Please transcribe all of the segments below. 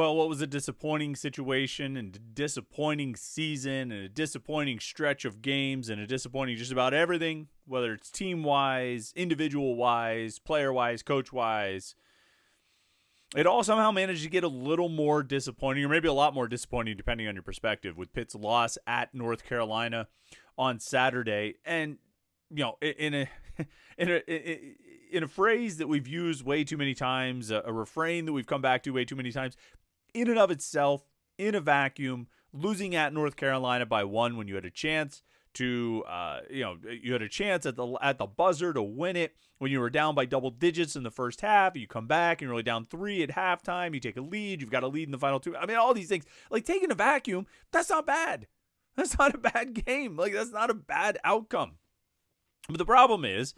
well, what was a disappointing situation and a disappointing season and a disappointing stretch of games and a disappointing just about everything, whether it's team-wise, individual-wise, player-wise, coach-wise. It all somehow managed to get a little more disappointing, or maybe a lot more disappointing, depending on your perspective, with Pitt's loss at North Carolina on Saturday. And, you know, in a phrase that we've used way too many times, a refrain that we've come back to way too many times, in and of itself, in a vacuum, losing at North Carolina by 1 when you had a chance to, you had a chance at the buzzer to win it when you were down by double digits in the first half. You come back and you're only down 3 at halftime. You take a lead. You've got a lead in the final 2. I mean, all these things, like taking a vacuum, that's not bad. That's not a bad game. Like, that's not a bad outcome. But the problem is,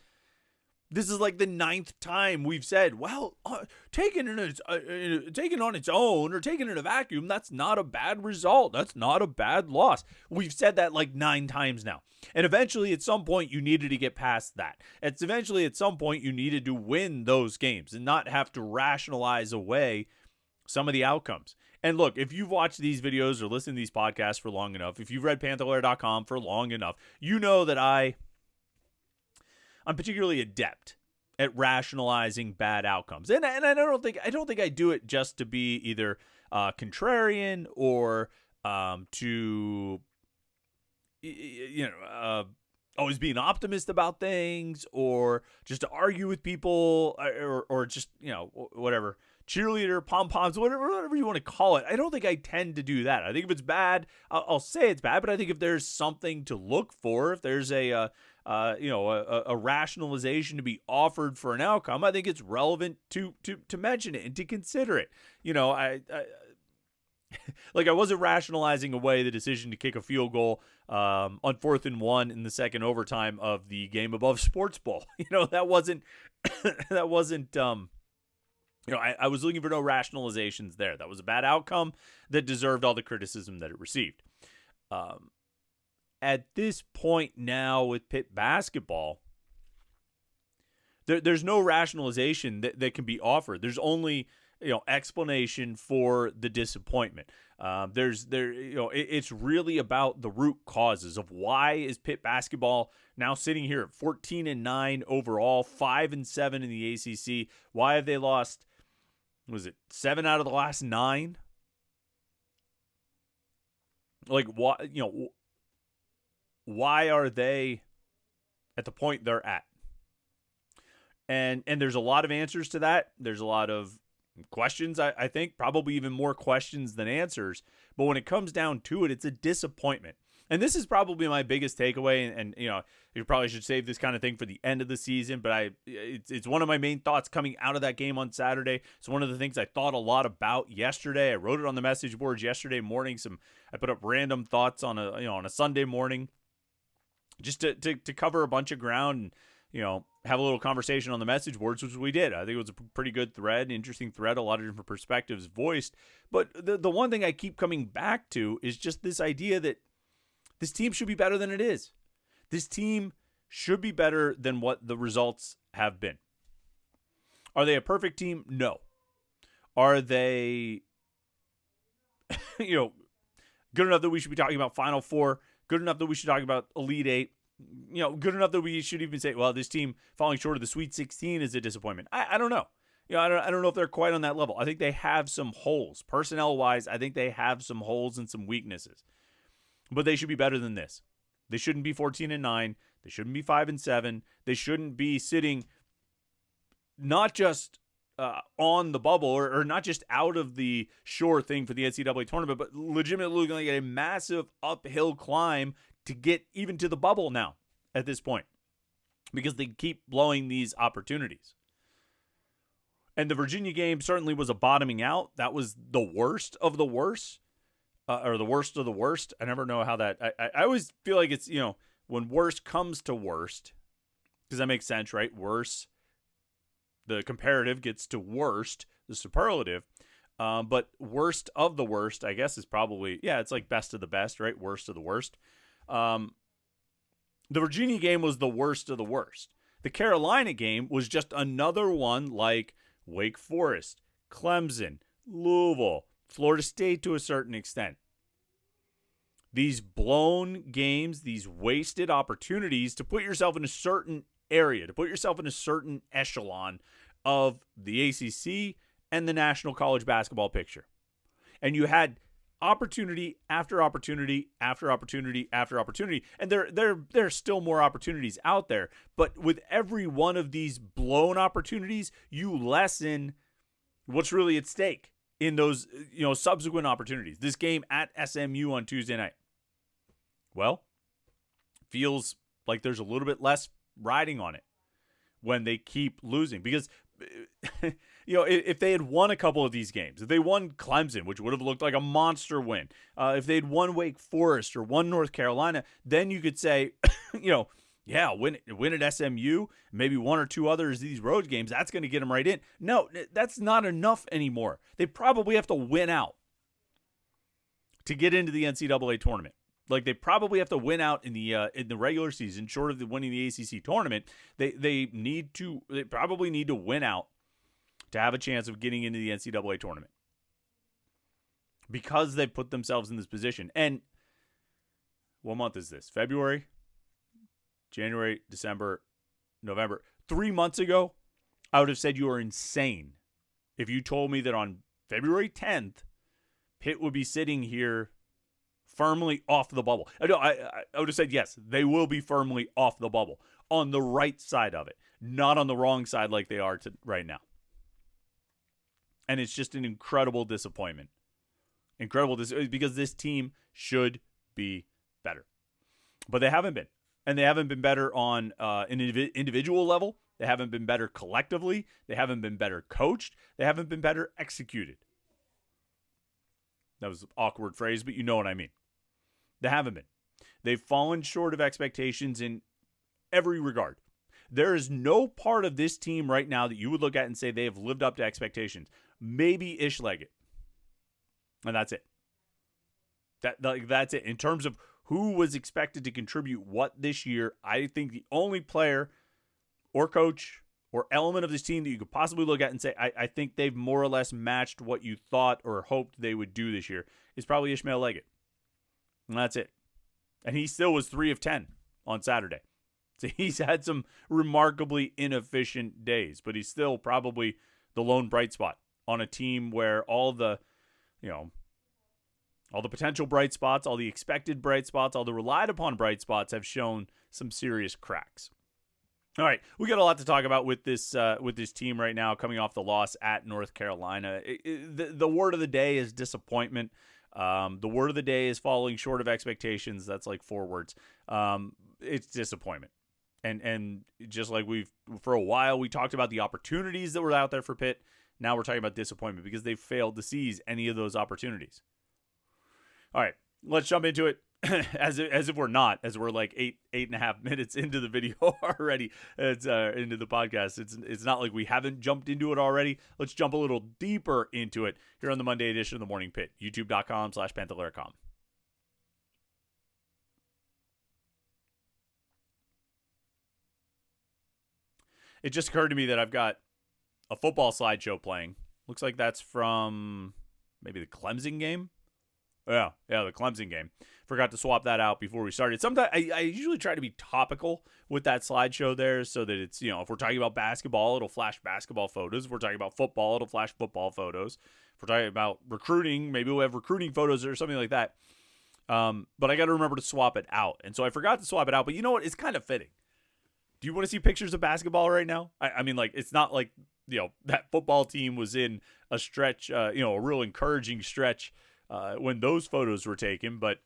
this is like the 9th time we've said, well, taking on its own or taking in a vacuum, that's not a bad result. That's not a bad loss. We've said that like 9 times now. And eventually, at some point, you needed to get past that. Eventually, at some point, you needed to win those games and not have to rationalize away some of the outcomes. And look, if you've watched these videos or listened to these podcasts for long enough, if you've read Panther-Lair.com for long enough, you know that I'm particularly adept at rationalizing bad outcomes, and I don't think I do it just to be either contrarian or to always be an optimist about things, or just to argue with people, or just whatever, cheerleader, pom-poms, whatever you want to call it. I don't think I tend to do that. I think if it's bad, I'll say it's bad, but I think if there's something to look for, if there's a rationalization to be offered for an outcome, I think it's relevant to mention it and to consider it. I wasn't rationalizing away the decision to kick a field goal on 4th and 1 in the second overtime of the game above Sports Bowl. That wasn't I was looking for no rationalizations there. That was a bad outcome that deserved all the criticism that it received. At this point now with Pitt basketball, there's no rationalization that can be offered. There's only explanation for the disappointment. It's really about the root causes of why is Pitt basketball now sitting here at 14-9 overall, 5-7 in the ACC. Why have they lost? Was it 7 out of the last 9? Like, what? Why are they at the point they're at? And there's a lot of answers to that. There's a lot of questions, I think, probably even more questions than answers. But when it comes down to it, it's a disappointment. And this is probably my biggest takeaway. And you probably should save this kind of thing for the end of the season. But it's one of my main thoughts coming out of that game on Saturday. It's one of the things I thought a lot about yesterday. I wrote it on the message boards yesterday morning. I put up random thoughts on a Sunday morning, just to cover a bunch of ground and, have a little conversation on the message boards, which we did. I think it was a pretty good thread, interesting thread, a lot of different perspectives voiced. But the one thing I keep coming back to is just this idea that this team should be better than it is. This team should be better than what the results have been. Are they a perfect team? No. Are they, good enough that we should be talking about Final Four? Good enough that we should talk about Elite Eight? Good enough that we should even say, well, this team falling short of the Sweet 16 is a disappointment. I don't know. I don't know if they're quite on that level. I think they have some holes. Personnel-wise, I think they have some holes and some weaknesses. But they should be better than this. They shouldn't be 14-9. They shouldn't be 5-7. They shouldn't be sitting not just on the bubble or not just out of the sure thing for the NCAA tournament, but legitimately looking like a massive uphill climb to get even to the bubble now at this point, because they keep blowing these opportunities. And the Virginia game certainly was a bottoming out. That was the worst of the worst, or the worst of the worst. I never know how that, I always feel like it's, when worst comes to worst, because that makes sense, right? Worse, the comparative gets to worst, the superlative. But worst of the worst, I guess, is probably, it's like best of the best, right? Worst of the worst. The Virginia game was the worst of the worst. The Carolina game was just another one like Wake Forest, Clemson, Louisville, Florida State to a certain extent. These blown games, these wasted opportunities to put yourself in a certain area, to put yourself in a certain echelon of the ACC and the national college basketball picture. And you had opportunity after opportunity after opportunity after opportunity. And there are still more opportunities out there. But with every one of these blown opportunities, you lessen what's really at stake in those subsequent opportunities. This game at SMU on Tuesday night. Well, feels like there's a little bit less riding on it when they keep losing. Because, if they had won a couple of these games, if they won Clemson, which would have looked like a monster win, if they'd won Wake Forest or won North Carolina, then you could say, win at SMU, maybe one or two others of these road games, that's going to get them right in. No, that's not enough anymore. They probably have to win out to get into the NCAA tournament. Like, they probably have to win out in the regular season, short of winning the ACC tournament. They probably need to win out to have a chance of getting into the NCAA tournament, because they put themselves in this position. And what month is this? February, January, December, November. 3 months ago, I would have said you are insane if you told me that on February 10th, Pitt would be sitting here firmly off the bubble. I would have said, yes, they will be firmly off the bubble on the right side of it, not on the wrong side like they are right now. And it's just an incredible disappointment. Because this team should be better. But they haven't been. And they haven't been better on an individual level. They haven't been better collectively. They haven't been better coached. They haven't been better executed. That was an awkward phrase, but you know what I mean. They haven't been. They've fallen short of expectations in every regard. There is no part of this team right now that you would look at and say they have lived up to expectations. Maybe Ish Leggett. And that's it. That's it. In terms of who was expected to contribute what this year, I think the only player or coach or element of this team that you could possibly look at and say, I think they've more or less matched what you thought or hoped they would do this year, is probably Ishmael Leggett. And that's it. And he still was 3 of 10 on Saturday. So he's had some remarkably inefficient days, but he's still probably the lone bright spot on a team where all the potential bright spots, all the expected bright spots, all the relied upon bright spots have shown some serious cracks. All right, we got a lot to talk about with this team right now, coming off the loss at North Carolina. The word of the day is disappointment. The word of the day is falling short of expectations. That's like 4 words. It's disappointment. And just like for a while, we talked about the opportunities that were out there for Pitt. Now we're talking about disappointment because they failed to seize any of those opportunities. All right, let's jump into it. As if we're not, as we're like 8.5 minutes into the video already. It's into the podcast. It's not like we haven't jumped into it already. Let's jump a little deeper into it here on the Monday edition of the Morning Pitt. YouTube.com/Panther-Lair.com. It just occurred to me that I've got a football slideshow playing. Looks like that's from maybe the Clemson game. Yeah, the Clemson game. Forgot to swap that out before we started. Sometimes I usually try to be topical with that slideshow there so that it's, if we're talking about basketball, it'll flash basketball photos. If we're talking about football, it'll flash football photos. If we're talking about recruiting, maybe we'll have recruiting photos or something like that. But I got to remember to swap it out. And so I forgot to swap it out. But you know what? It's kind of fitting. Do you want to see pictures of basketball right now? I mean, like, it's not like, that football team was in a stretch, a real encouraging stretch when those photos were taken, but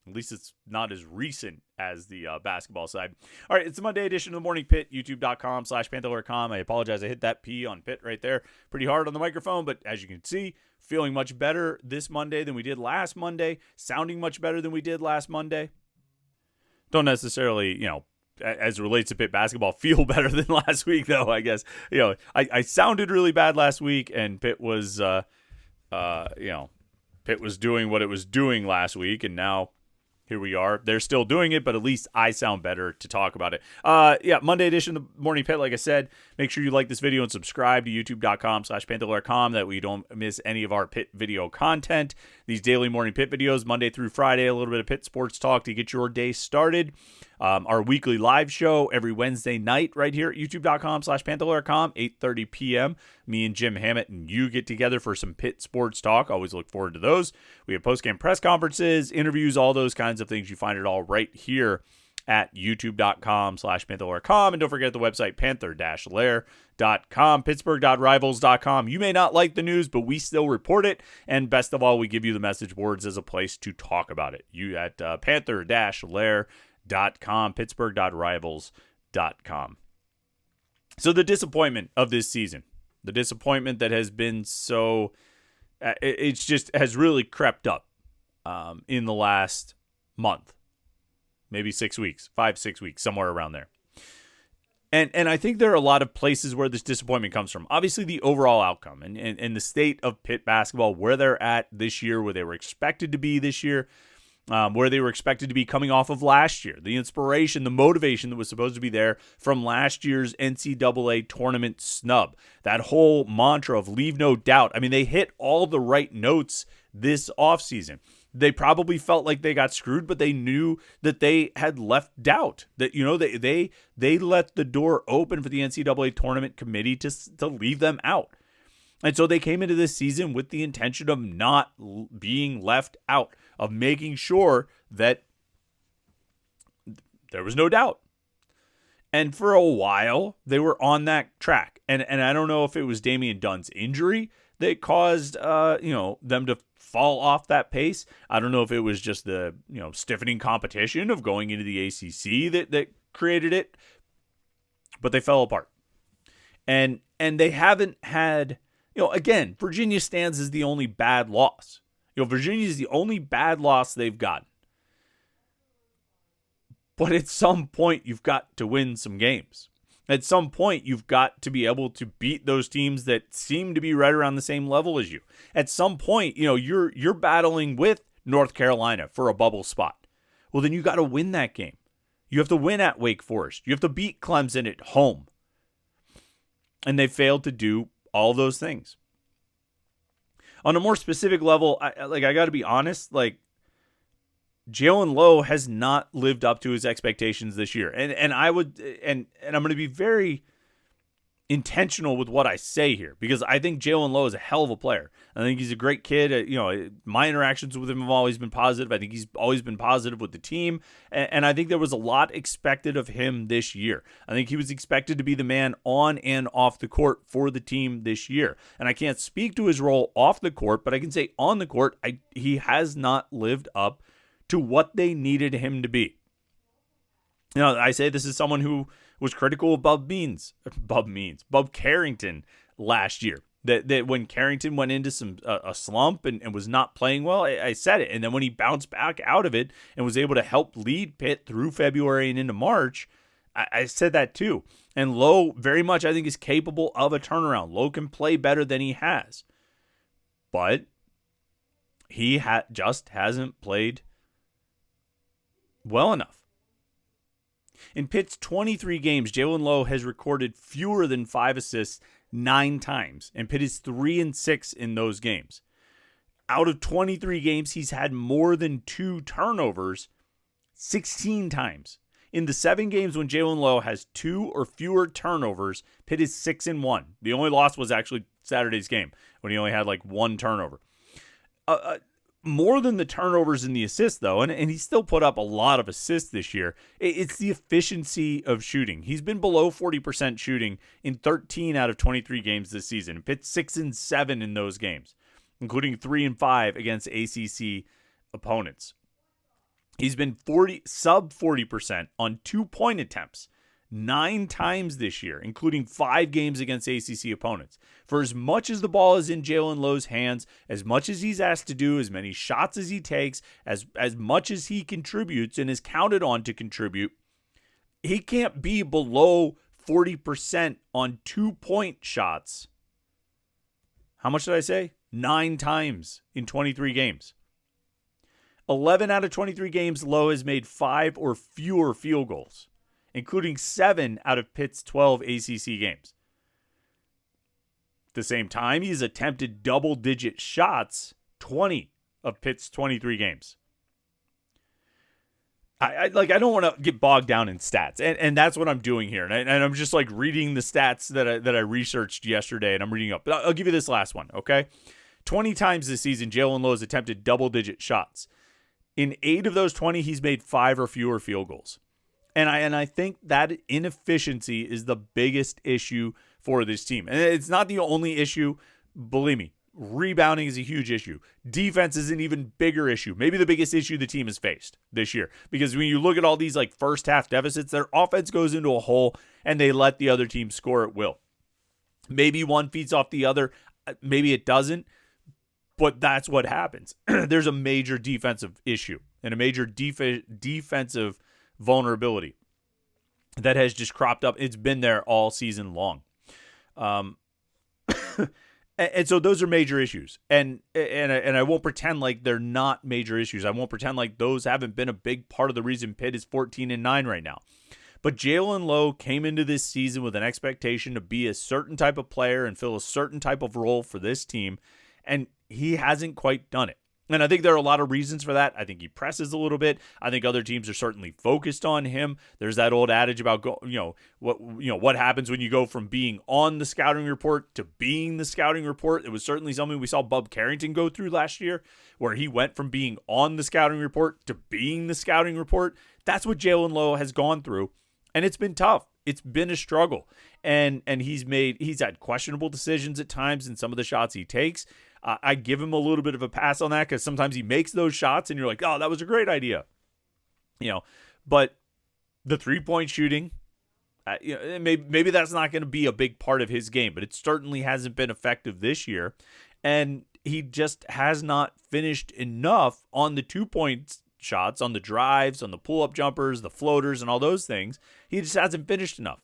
at least it's not as recent as the basketball side. All right, it's the Monday edition of the Morning Pitt, youtube.com/Panther-Lair.com. I apologize. I hit that P on Pitt right there pretty hard on the microphone, but as you can see, feeling much better this Monday than we did last Monday, sounding much better than we did last Monday. Don't necessarily, as it relates to Pitt basketball, feel better than last week, though, I guess. I sounded really bad last week, and Pitt was, Pitt was doing what it was doing last week, and now here we are. They're still doing it, but at least I sound better to talk about it. Monday edition of the Morning Pitt, like I said. Make sure you like this video and subscribe to youtube.com/Panther-Lair.com. That way you don't miss any of our Pitt video content. These daily Morning Pitt videos, Monday through Friday, a little bit of Pitt sports talk to get your day started. Our weekly live show every Wednesday night right here at youtube.com/Panther-Lair.com, 8:30 p.m. Me and Jim Hammett and you get together for some Pitt sports talk. Always look forward to those. We have post-game press conferences, interviews, all those kinds of things. You find it all right here at youtube.com/Panther-Lair.com. And don't forget the website, Panther-Lair.com, Pittsburgh.rivals.com. You may not like the news, but we still report it. And best of all, we give you the message boards as a place to talk about it. You at Panther-Lair.com, Pittsburgh.rivals.com. So the disappointment of this season, the disappointment that has been so, it's just has really crept up in the last month, maybe 6 weeks, 5-6 weeks, somewhere around there. And I think there are a lot of places where this disappointment comes from. Obviously, the overall outcome and the state of Pitt basketball, where they're at this year, where they were expected to be this year, where they were expected to be coming off of last year. The inspiration, the motivation that was supposed to be there from last year's NCAA tournament snub. That whole mantra of leave no doubt. I mean, they hit all the right notes this offseason. They probably felt like they got screwed, but they knew that they had left doubt. That, you know, they let the door open for the NCAA tournament committee to leave them out. And so they came into this season with the intention of not being left out, of making sure that there was no doubt. And for a while, they were on that track. And I don't know if it was Damian Dunn's injury that caused them to fall off that pace. I don't know if it was just the stiffening competition of going into the ACC that created it. But they fell apart. And they haven't had, again, Virginia stands as the only bad loss. Virginia is the only bad loss they've gotten. But at some point, you've got to win some games. At some point, you've got to be able to beat those teams that seem to be right around the same level as you. At some point, you're battling with North Carolina for a bubble spot. Well, then you got to win that game. You have to win at Wake Forest. You have to beat Clemson at home. And they failed to do all those things. On a more specific level, I got to be honest, Jalen Lowe has not lived up to his expectations this year. And I'm going to be very intentional with what I say here, because I think Jalen Lowe is a hell of a player. I think he's a great kid. My interactions with him have always been positive. I think he's always been positive with the team. And I think there was a lot expected of him this year. I think he was expected to be the man on and off the court for the team this year. And I can't speak to his role off the court, but I can say on the court, he has not lived up to what they needed him to be. I say this is someone who was critical of Bub Carrington last year. That when Carrington went into a slump and was not playing well, I said it. And then when he bounced back out of it and was able to help lead Pitt through February and into March, I said that too. And Lowe very much, I think, is capable of a turnaround. Lowe can play better than he has. But he just hasn't played well enough. In Pitt's 23 games, Jalen Lowe has recorded fewer than 5 assists 9 times, and Pitt is 3-6 in those games. Out of 23 games, he's had more than 2 turnovers 16 times. In the 7 games when Jalen Lowe has 2 or fewer turnovers, Pitt is 6-1. The only loss was actually Saturday's game when he only had 1 turnover. More than the turnovers and the assists, though, and he still put up a lot of assists this year, it's the efficiency of shooting. He's been below 40% shooting in 13 out of 23 games this season. Pitt's 6-7 in those games, including 3-5 against ACC opponents. He's been sub 40% on 2-point attempts 9 times this year, including 5 games against ACC opponents. For as much as the ball is in Jalen Lowe's hands, as much as he's asked to do, as many shots as he takes, as much as he contributes and is counted on to contribute, he can't be below 40% on 2-point shots. How much did I say? 9 times in 23 games. 11 out of 23 games, Lowe has made 5 or fewer field goals, including 7 out of Pitt's 12 ACC games. At the same time, he's attempted double-digit shots 20 of Pitt's 23 games. I don't want to get bogged down in stats, and that's what I'm doing here. And I'm just like reading the stats that I researched yesterday, and I'm reading up. But I'll give you this last one, okay? 20 times this season, Jalen Lowe has attempted double-digit shots. In 8 of those 20, he's made 5 or fewer field goals. And I think that inefficiency is the biggest issue for this team. And it's not the only issue. Believe me, rebounding is a huge issue. Defense is an even bigger issue. Maybe the biggest issue the team has faced this year. Because when you look at all these like first half deficits, their offense goes into a hole and they let the other team score at will. Maybe one feeds off the other. Maybe it doesn't. But that's what happens. There's a major defensive issue and a major defensive vulnerability that has just cropped up. It's been there all season long. And so those are major issues. And I won't pretend like they're not major issues. I won't pretend like those haven't been a big part of the reason Pitt is 14-9 right now. But Jalen Lowe came into this season with an expectation to be a certain type of player and fill a certain type of role for this team. And he hasn't quite done it. And I think there are a lot of reasons for that. I think he presses a little bit. I think other teams are certainly focused on him. There's that old adage about what happens when you go from being on the scouting report to being the scouting report. It was certainly something we saw Bub Carrington go through last year, where he went from being on the scouting report to being the scouting report. That's what Jalen Lowe has gone through, and it's been tough. It's been a struggle, and he's had questionable decisions at times in some of the shots he takes. I give him a little bit of a pass on that because sometimes he makes those shots and you're like, oh, that was a great idea. But the 3-point shooting, maybe that's not going to be a big part of his game, but it certainly hasn't been effective this year. And he just has not finished enough on the 2-point shots, on the drives, on the pull-up jumpers, the floaters, and all those things. He just hasn't finished enough.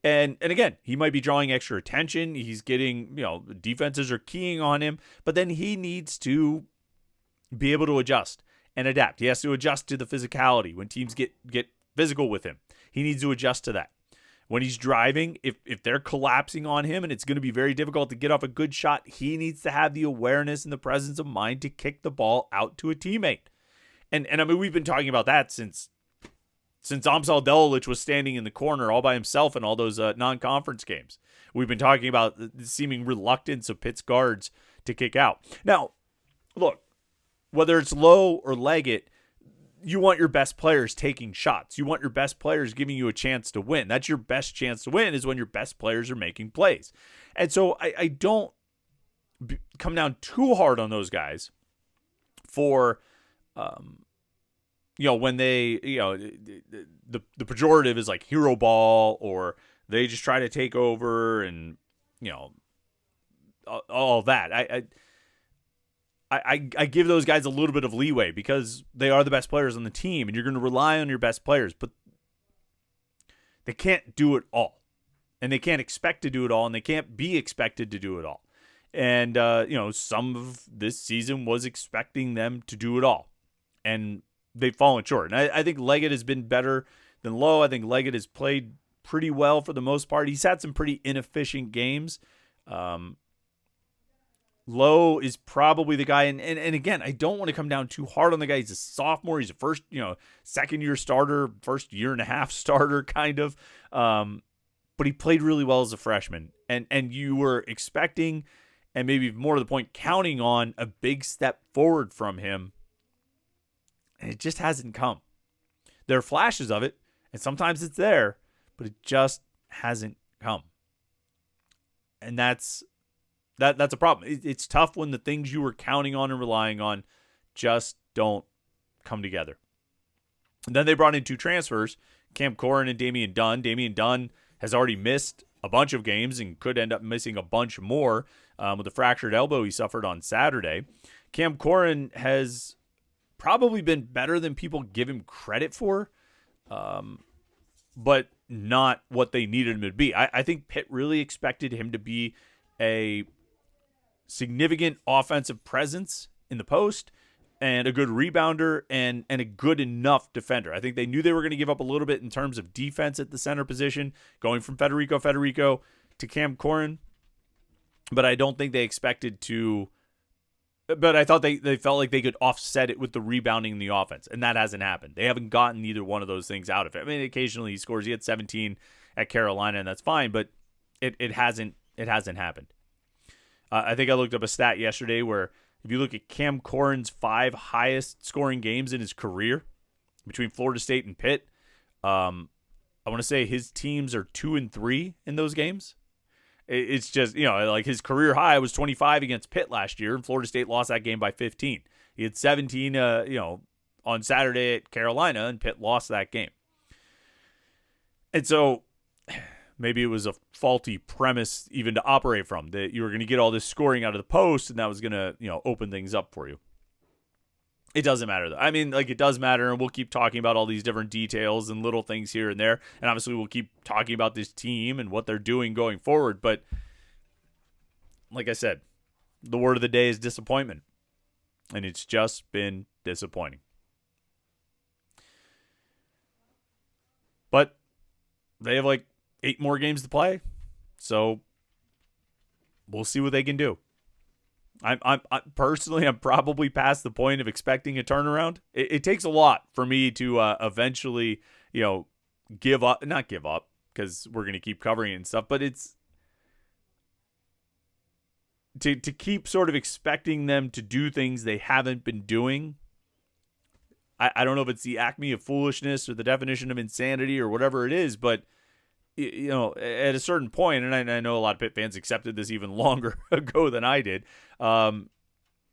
And again, he might be drawing extra attention. He's getting, defenses are keying on him, but then he needs to be able to adjust and adapt. He has to adjust to the physicality when teams get physical with him. He needs to adjust to that. When he's driving, if they're collapsing on him and it's going to be very difficult to get off a good shot, he needs to have the awareness and the presence of mind to kick the ball out to a teammate. And I mean, we've been talking about that since Amsal Delilich was standing in the corner all by himself in all those non-conference games. We've been talking about the seeming reluctance of Pitt's guards to kick out. Now, look, whether it's Lowe or Leggett, you want your best players taking shots. You want your best players giving you a chance to win. That's your best chance to win, is when your best players are making plays. And so I don't come down too hard on those guys for when they, the pejorative is like hero ball, or they just try to take over and, all that. I give those guys a little bit of leeway because they are the best players on the team and you're going to rely on your best players, but they can't do it all, and they can't expect to do it all, and they can't be expected to do it all. And, some of this season was expecting them to do it all, and they've fallen short. And I think Leggett has been better than Lowe. I think Leggett has played pretty well for the most part. He's had some pretty inefficient games. Lowe is probably the guy. And again, I don't want to come down too hard on the guy. He's a sophomore. He's a second-year starter, first year and a half starter, kind of. But he played really well as a freshman. And you were expecting, and maybe more to the point, counting on a big step forward from him. And it just hasn't come. There are flashes of it, and sometimes it's there, but it just hasn't come. And that's a problem. It's tough when the things you were counting on and relying on just don't come together. And then they brought in 2 transfers, Cam Corrin and Damian Dunn. Damian Dunn has already missed a bunch of games and could end up missing a bunch more with a fractured elbow he suffered on Saturday. Cam Corrin has probably been better than people give him credit for, but not what they needed him to be. I think Pitt really expected him to be a significant offensive presence in the post and a good rebounder and a good enough defender. I think they knew they were going to give up a little bit in terms of defense at the center position, going from Federico to Cam Corrin. But I don't think they expected to. But I thought they felt like they could offset it with the rebounding in the offense, and that hasn't happened. They haven't gotten either one of those things out of it. I mean, occasionally he scores. He had 17 at Carolina, and that's fine, but it hasn't happened. I think I looked up a stat yesterday where if you look at Cam Corrin's 5 highest scoring games in his career between Florida State and Pitt, I want to say his teams are 2-3 in those games. It's just, like his career high was 25 against Pitt last year, and Florida State lost that game by 15. He had 17, on Saturday at Carolina, and Pitt lost that game. And so maybe it was a faulty premise even to operate from, that you were going to get all this scoring out of the post, and that was going to, open things up for you. It doesn't matter, though. I mean, it does matter, and we'll keep talking about all these different details and little things here and there. And obviously, we'll keep talking about this team and what they're doing going forward. But like I said, the word of the day is disappointment. And it's just been disappointing. But they have 8 more games to play. So we'll see what they can do. I'm personally, I'm probably past the point of expecting a turnaround. It takes a lot for me to eventually, give up, not give up, because we're going to keep covering it and stuff, but it's to keep sort of expecting them to do things they haven't been doing. I don't know if it's the acme of foolishness or the definition of insanity or whatever it is, but at a certain point, and I know a lot of Pitt fans accepted this even longer ago than I did, at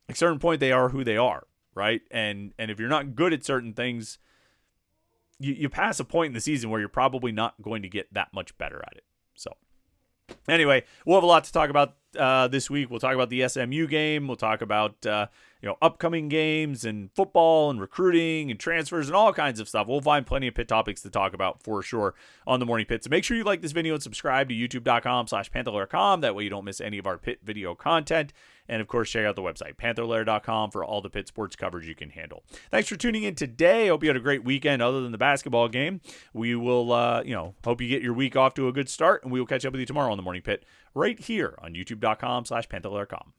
a certain point, they are who they are, right? And if you're not good at certain things, you pass a point in the season where you're probably not going to get that much better at it. So anyway, we'll have a lot to talk about this week. We'll talk about the SMU game. We'll talk about upcoming games and football and recruiting and transfers and all kinds of stuff. We'll find plenty of Pitt topics to talk about for sure on the Morning Pitt. So make sure you like this video and subscribe to youtube.com/Panther-Lair.com. That way you don't miss any of our Pitt video content. And of course, check out the website, Panther-Lair.com, for all the Pitt sports coverage you can handle. Thanks for tuning in today. Hope you had a great weekend other than the basketball game. We will, hope you get your week off to a good start, and we will catch up with you tomorrow on the Morning Pitt right here on youtube.com/Panther-Lair.com.